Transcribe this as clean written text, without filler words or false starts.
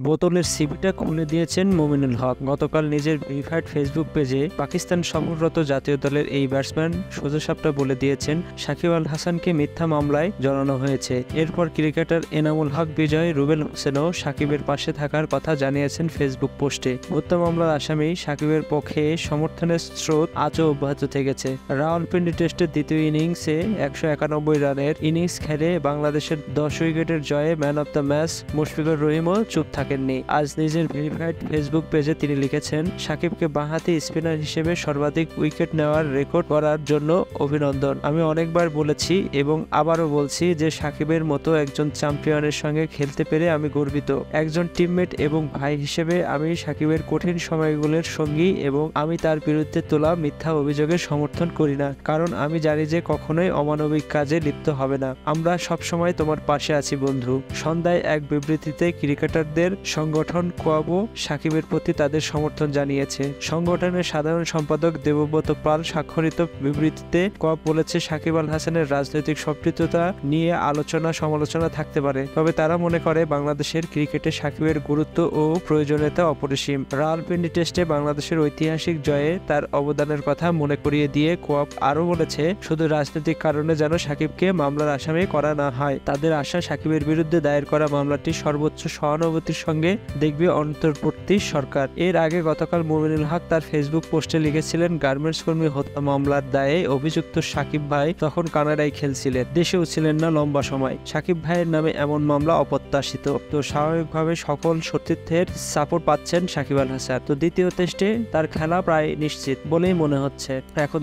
বোতলের সিভিটা খুলে দিয়েছেন মুমিনুল হক। গতকাল নিজের ভেরিফাইড ফেসবুক পেজে পাকিস্তান সফররত জাতীয় দলের এই ব্যাটসম্যান সোজাসাপটা বলে দিয়েছেন সাকিব আল হাসানকে মিথ্যা মামলায় জড়ানো হয়েছে। এরপর ক্রিকেটার এনামুল হক বিজয়, রুবেল হোসেনও সাকিবের পাশে থাকার কথা জানিয়েছেন ফেসবুক পোস্টে। হত্যা মামলার আসামি সাকিবের পক্ষে সমর্থনের স্রোত আজও অব্যাহত থেকেছে। রাওয়ালপিন্ডি টেস্টের দ্বিতীয় ইনিংসে 191 রানের ইনিংস খেলে বাংলাদেশের 10 উইকেটের জয়ে man of the match Mushfiqur রহিমও চুপ থাকেননি। আজ নিজের ভেরিফাইড ফেসবুক পেজে তিনি লিখেছেন, সাকিবকে বাঁহাতি স্পিনার হিসেবে সর্বাধিক উইকেট নেওয়ার রেকর্ড করার জন্য অভিনন্দন। আমি অনেকবার বলেছি এবং আবারও বলছি যে সাকিবের মতো একজন চ্যাম্পিয়নের সঙ্গে খেলতে পেরে আমি গর্বিত। একজন টিমমেট এবং ভাই হিসেবে আমি সাকিবের কঠিন সময়গুলোর সঙ্গী এবং আমি তার বিরুদ্ধে তোলা মিথ্যা অভিযোগের সমর্থন করি না, কারণ আমি জানি যে কখনোই অমানবিক কাজে লিপ্ত হবে না। আমরা সবসময় তোমার পাশে আছি বন্ধু। সন্ধ্যায় এক বিবৃতিতে ক্রিকেটারদের সংগঠন কোয়াবো সাকিবের প্রতি তাদের সমর্থন জানিয়েছে। সংগঠনের সাধারণ সম্পাদক দেবব্রত পাল স্বাক্ষরিত বিবৃতিতে কোয়াব বলেছে, সাকিব আল হাসানের রাজনৈতিক সম্পৃক্ততা নিয়ে আলোচনা সমালোচনা থাকতে পারে, তবে তারা মনে করে বাংলাদেশের ক্রিকেটে সাকিবের গুরুত্ব ও প্রয়োজনীয়তা অপরিসীম। রাওয়ালপিন্ডি টেস্টে বাংলাদেশের ঐতিহাসিক জয়ে তার অবদানের কথা মনে করিয়ে দিয়ে কোয়াব আরও বলেছে, শুধু রাজনৈতিক কারণে যেন সাকিবকে মামলার আসামি করা না হয়। তাদের আশা, সাকিবের বিরুদ্ধে দায়ের করা মামলাটি সর্বোচ্চ সহানুভূতির সঙ্গে দেখবে অন্তর্বর্তী সরকার। এর আগে গতকাল মুমিনুল হক তার ফেসবুক পোস্টে লিখেছিলেন, গার্মেন্টস কর্মী হত্যা মামলার দায়ে অভিযুক্ত সাকিব ভাই তখন কানাডায় খেলছিলেন, দেশেও ছিলেন না লম্বা সময়। সাকিব ভাইয়ের নামে এমন মামলা অপ্রত্যাশিত। তো স্বাভাবিকভাবে সকল সতীর্থের সাপোর্ট পাচ্ছেন সাকিব আল হাসান। তো দ্বিতীয় টেস্টে তার খেলা প্রায় নিশ্চিত বলেই মনে হচ্ছে এখন।